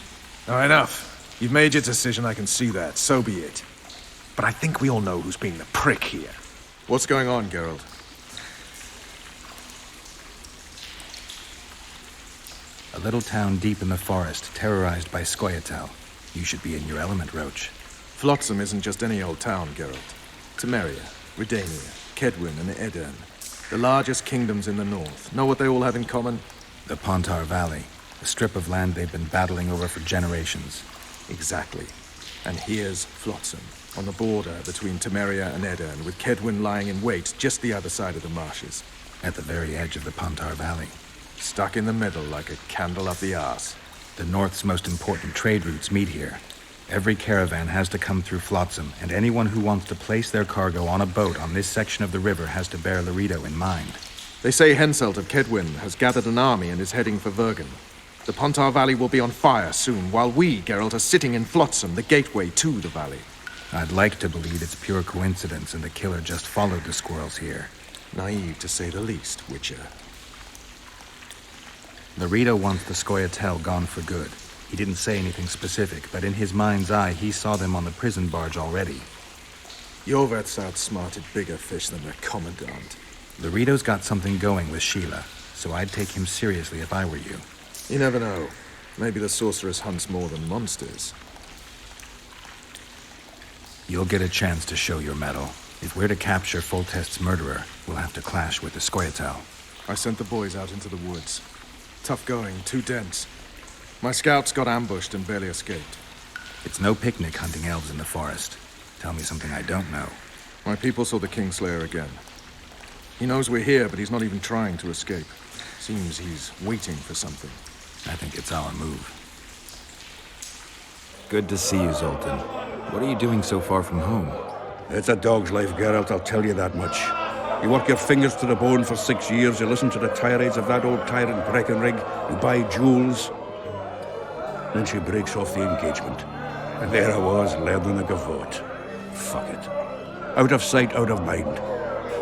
Enough. You've made your decision, I can see that. So be it. But I think we all know who's being the prick here. What's going on, Geralt? A little town deep in the forest, terrorized by Scoia'tael. You should be in your element, Roach. Flotsam isn't just any old town, Geralt. Temeria, Redania, Kedwin, and Edirn. The largest kingdoms in the north. Know what they all have in common? The Pontar Valley. A strip of land they've been battling over for generations. Exactly. And here's Flotsam, on the border between Temeria and Edirn, with Kedwin lying in wait just the other side of the marshes. At the very edge of the Pontar Valley. Stuck in the middle like a candle up the arse. The North's most important trade routes meet here. Every caravan has to come through Flotsam, and anyone who wants to place their cargo on a boat on this section of the river has to bear Loredo in mind. They say Henselt of Kedwin has gathered an army and is heading for Vergen. The Pontar Valley will be on fire soon, while we, Geralt, are sitting in Flotsam, the gateway to the valley. I'd like to believe it's pure coincidence and the killer just followed the squirrels here. Naive, to say the least, Witcher. Loredo wants the Scoia'tael gone for good. He didn't say anything specific, but in his mind's eye, he saw them on the prison barge already. Yorveth's outsmarted bigger fish than the Commandant. Loredo's got something going with Sheila, so I'd take him seriously if I were you. You never know. Maybe the sorceress hunts more than monsters. You'll get a chance to show your mettle. If we're to capture Foltest's murderer, we'll have to clash with the Scoia'tael. I sent the boys out into the woods. Tough going, too dense. My scouts got ambushed and barely escaped. It's no picnic hunting elves in the forest. Tell me something I don't know. My people saw the Kingslayer again. He knows we're here, but he's not even trying to escape. Seems he's waiting for something. I think it's our move. Good to see you, Zoltan. What are you doing so far from home? It's a dog's life, Geralt, I'll tell you that much. You work your fingers to the bone for 6 years, you listen to the tirades of that old tyrant Breckenrig, you buy jewels. Then she breaks off the engagement. And there I was, learning a gavotte. Fuck it. Out of sight, out of mind.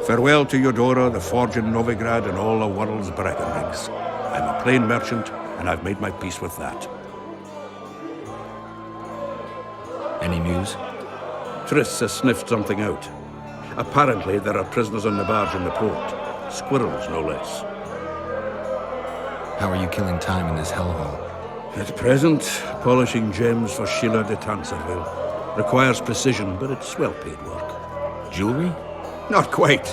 Farewell to Eudora, the forge in Novigrad, and all the world's Breckenrigs. I'm a plain merchant, and I've made my peace with that. Any news? Triss has sniffed something out. Apparently, there are prisoners on the barge in the port. Squirrels, no less. How are you killing time in this hellhole? At present, polishing gems for Sheila de Tanserville. Requires precision, but it's well-paid work. Jewelry? Not quite.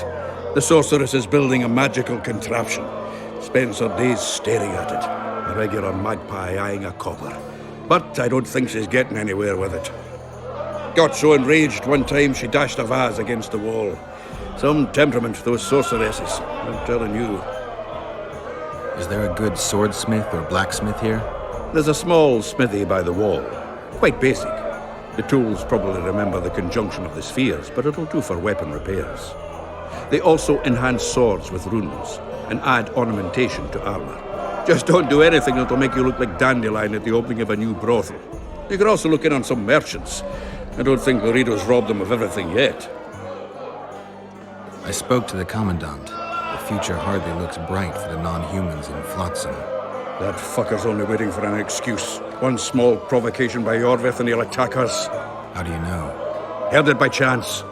The sorceress is building a magical contraption. Spends her days staring at it. A regular magpie eyeing a copper. But I don't think she's getting anywhere with it. Got so enraged one time she dashed a vase against the wall. Some temperament, those sorceresses. I'm telling you. Is there a good swordsmith or blacksmith here? There's a small smithy by the wall. Quite basic. The tools probably remember the conjunction of the spheres, but it'll do for weapon repairs. They also enhance swords with runes and add ornamentation to armor. Just don't do anything that'll make you look like Dandelion at the opening of a new brothel. You could also look in on some merchants. I don't think Loredo's robbed them of everything yet. I spoke to the Commandant. The future hardly looks bright for the non-humans in Flotsam. That fucker's only waiting for an excuse. One small provocation by Yorveth and he'll attack us. How do you know? Heard it by chance.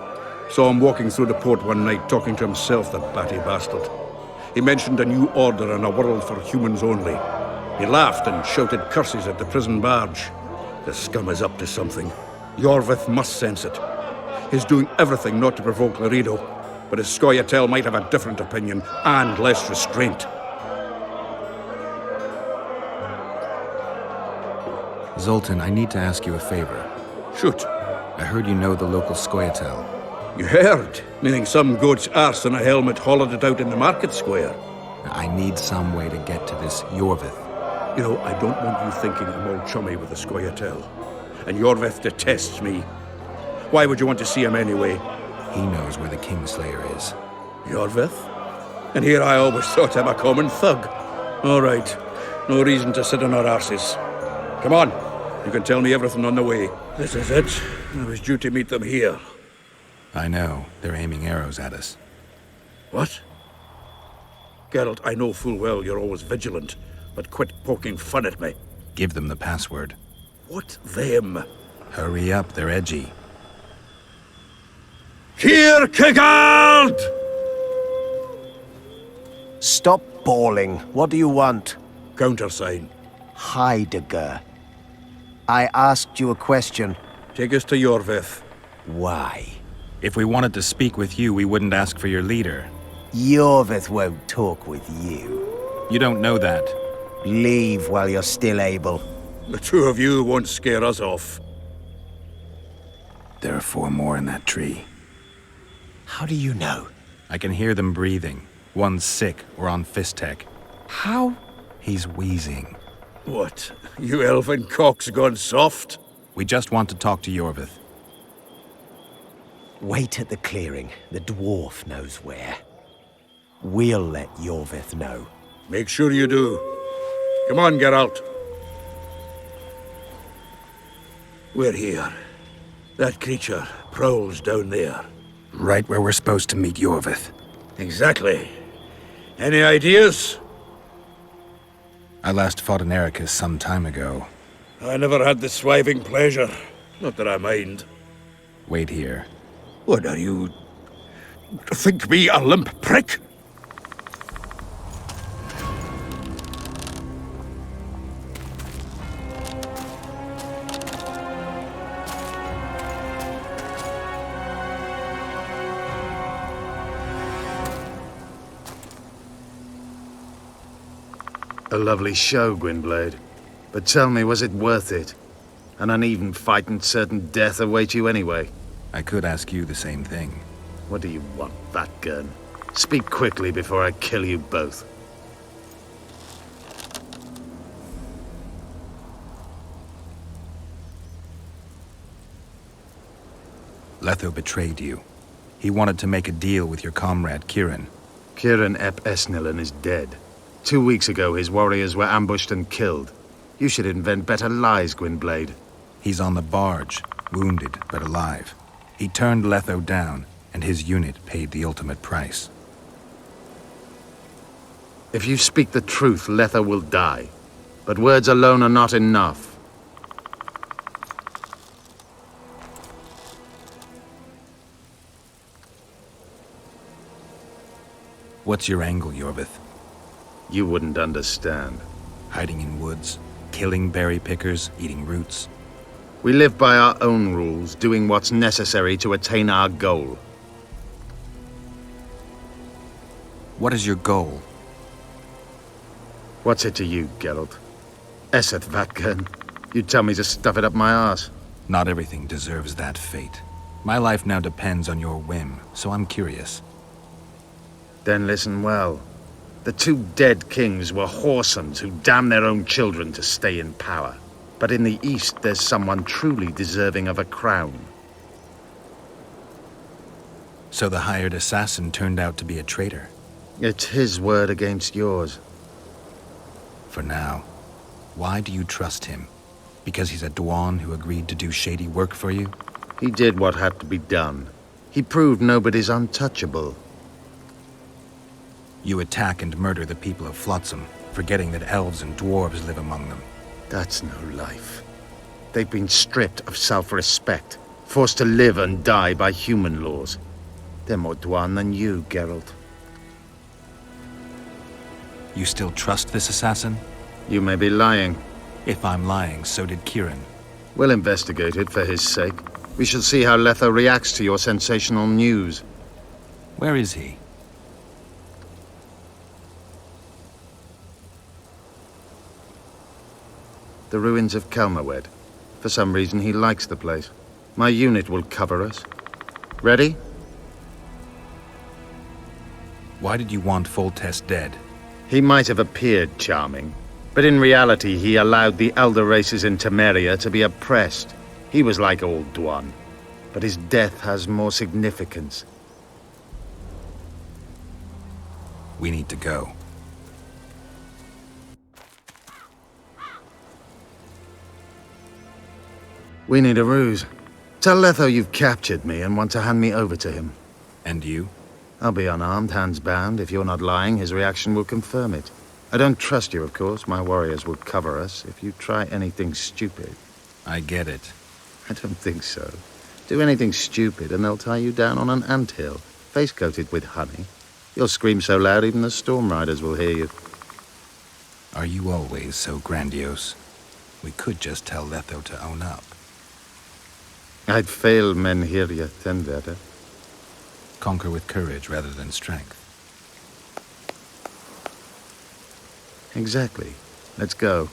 Saw him walking through the port one night, talking to himself, that batty bastard. He mentioned a new order and a world for humans only. He laughed and shouted curses at the prison barge. The scum is up to something. Yorveth must sense it. He's doing everything not to provoke Loredo, but his Scoia'tael might have a different opinion and less restraint. Zoltan, I need to ask you a favor. Shoot. I heard you know the local Scoia'tael. You heard? Meaning some goat's arse and a helmet hollowed it out in the market square. I need some way to get to this Yorvith. You know, I don't want you thinking I'm all chummy with the Scoia'tael. And Yorvith detests me. Why would you want to see him anyway? He knows where the Kingslayer is. Yorvith? And here I always thought him a common thug. All right. No reason to sit on our arses. Come on. You can tell me everything on the way. This is it. I was due to meet them here. I know. They're aiming arrows at us. What? Geralt, I know full well you're always vigilant, but quit poking fun at me. Give them the password. What them? Hurry up, they're edgy. Kierkegaard! Stop bawling. What do you want? Countersign. Heidegger. I asked you a question. Take us to Yorvith. Why? If we wanted to speak with you, we wouldn't ask for your leader. Yorvith won't talk with you. You don't know that. Leave while you're still able. The two of you won't scare us off. There are 4 more in that tree. How do you know? I can hear them breathing. One's sick or on Fistek. How? He's wheezing. What? You elfin cock's gone soft? We just want to talk to Yorvith. Wait at the clearing. The dwarf knows where. We'll let Yorvith know. Make sure you do. Come on, Geralt. We're here. That creature prowls down there. Right where we're supposed to meet Yorvith. Exactly. Any ideas? I last fought an Ericus some time ago. I never had the swiving pleasure. Not that I mind. Wait here. What are you... think me a limp prick? A lovely show, Gwynblade. But tell me, was it worth it? An uneven fight and certain death await you anyway. I could ask you the same thing. What do you want, Vatgern? Speak quickly before I kill you both. Letho betrayed you. He wanted to make a deal with your comrade, Kieran. Kieran ep Esnillen is dead. 2 weeks ago, his warriors were ambushed and killed. You should invent better lies, Gwynblade. He's on the barge, wounded but alive. He turned Letho down, and his unit paid the ultimate price. If you speak the truth, Letho will die. But words alone are not enough. What's your angle, Yorvith? You wouldn't understand. Hiding in woods, killing berry pickers, eating roots. We live by our own rules, doing what's necessary to attain our goal. What is your goal? What's it to you, Geralt? Esseth Vatgern. You tell me to stuff it up my arse. Not everything deserves that fate. My life now depends on your whim, so I'm curious. Then listen well. The 2 dead kings were whoresomes who damned their own children to stay in power. But in the East, there's someone truly deserving of a crown. So the hired assassin turned out to be a traitor? It's his word against yours. For now. Why do you trust him? Because he's a Dwan who agreed to do shady work for you? He did what had to be done. He proved nobody's untouchable. You attack and murder the people of Flotsam, forgetting that elves and dwarves live among them. That's no life. They've been stripped of self-respect, forced to live and die by human laws. They're more Dwan than you, Geralt. You still trust this assassin? You may be lying. If I'm lying, so did Kieran. We'll investigate it for his sake. We shall see how Letho reacts to your sensational news. Where is he? the ruins of Kelmerwed. For some reason, he likes the place. My unit will cover us. Ready? Why did you want Foltest dead? He might have appeared charming, but in reality he allowed the elder races in Temeria to be oppressed. He was like Old Dwan, but his death has more significance. We need to go. We need a ruse. Tell Letho you've captured me and want to hand me over to him. And you? I'll be unarmed, hands bound. If you're not lying, his reaction will confirm it. I don't trust you, of course. My warriors will cover us if you try anything stupid. I get it. I don't think so. Do anything stupid and they'll tie you down on an anthill, face-coated with honey. You'll scream so loud even the Storm Riders will hear you. Are you always so grandiose? We could just tell Letho to own up. I'd fail Menhiria Tenveda. Conquer with courage rather than strength. Exactly. Let's go.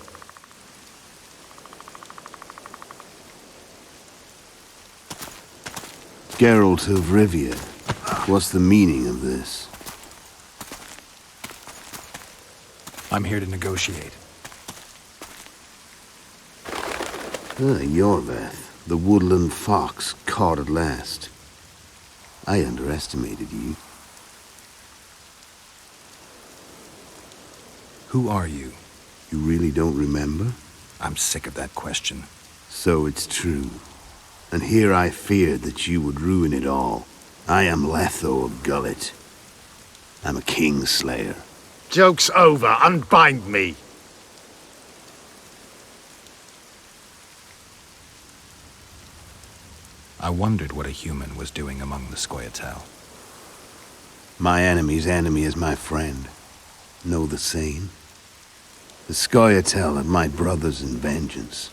Geralt of Rivia. What's the meaning of this? I'm here to negotiate. Yorveth, the woodland fox caught at last. I underestimated you. Who are you? You really don't remember? I'm sick of that question. So it's true. And here I feared that you would ruin it all. I am Letho of Gullet. I'm a Kingslayer. Joke's over. Unbind me. I wondered what a human was doing among the Scoia'tael. My enemy's enemy is my friend. Know the saying? The Scoia'tael are my brothers in vengeance.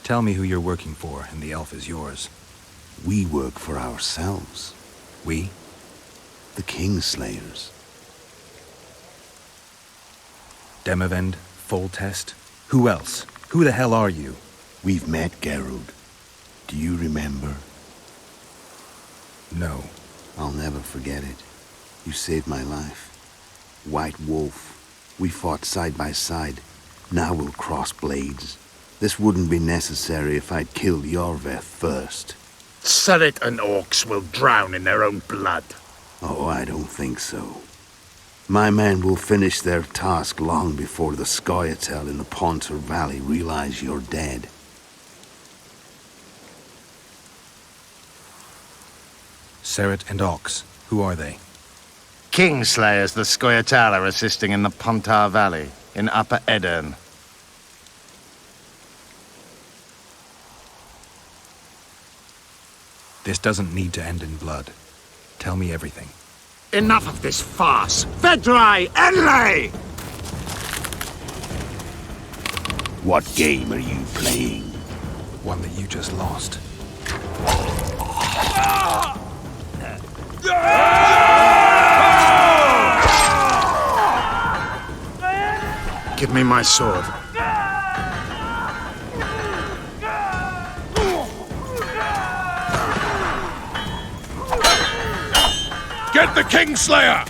Tell me who you're working for, and the elf is yours. We work for ourselves. We? The Kingslayers. Demavend? Foltest? Who else? Who the hell are you? We've met, Geralt. Do you remember? No. I'll never forget it. You saved my life. White Wolf. We fought side by side. Now we'll cross blades. This wouldn't be necessary if I'd killed Yorveth first. Surrit and orcs will drown in their own blood. Oh, I don't think so. My men will finish their task long before the Scoia'tael in the Pontar Valley realize you're dead. Surrit and Ox. Who are they? Kingslayers the Scoia'tael are assisting in the Pontar Valley, in Upper Edirn. This doesn't need to end in blood. Tell me everything. Enough of this farce! Vedrai Enlay! What game are you playing? One that you just lost. Give me my sword. Get the Kingslayer!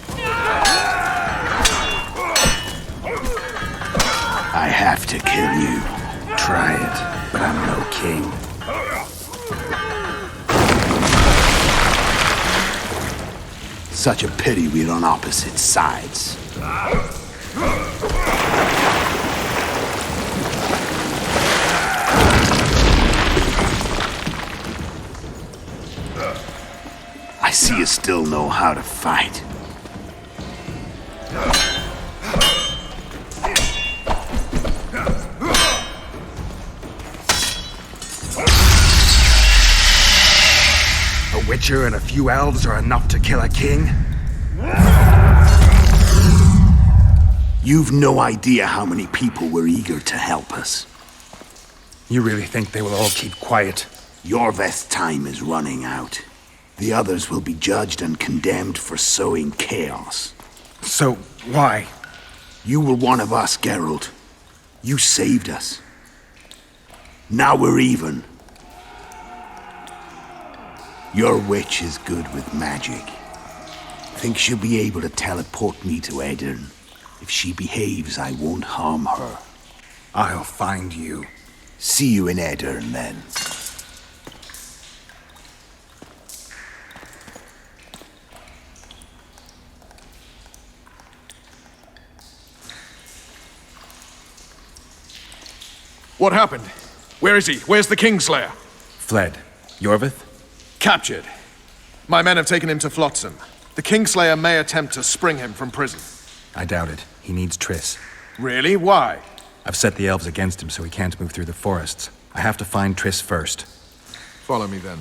I have to kill you. Try it, but I'm no king. Such a pity we're on opposite sides. I see you still know how to fight. A witcher and a few elves are enough to kill a king? You've no idea how many people were eager to help us. You really think they will all keep quiet? Yorveth's time is running out. The others will be judged and condemned for sowing chaos. So, why? You were one of us, Geralt. You saved us. Now we're even. Your witch is good with magic. Think she'll be able to teleport me to Edirn. If she behaves, I won't harm her. I'll find you. See you in Edirn, then. What happened? Where is he? Where's the Kingslayer? Fled. Yorvith? Captured. My men have taken him to Flotsam. The Kingslayer may attempt to spring him from prison. I doubt it. He needs Triss. Really? Why? I've set the elves against him so he can't move through the forests. I have to find Triss first. Follow me then.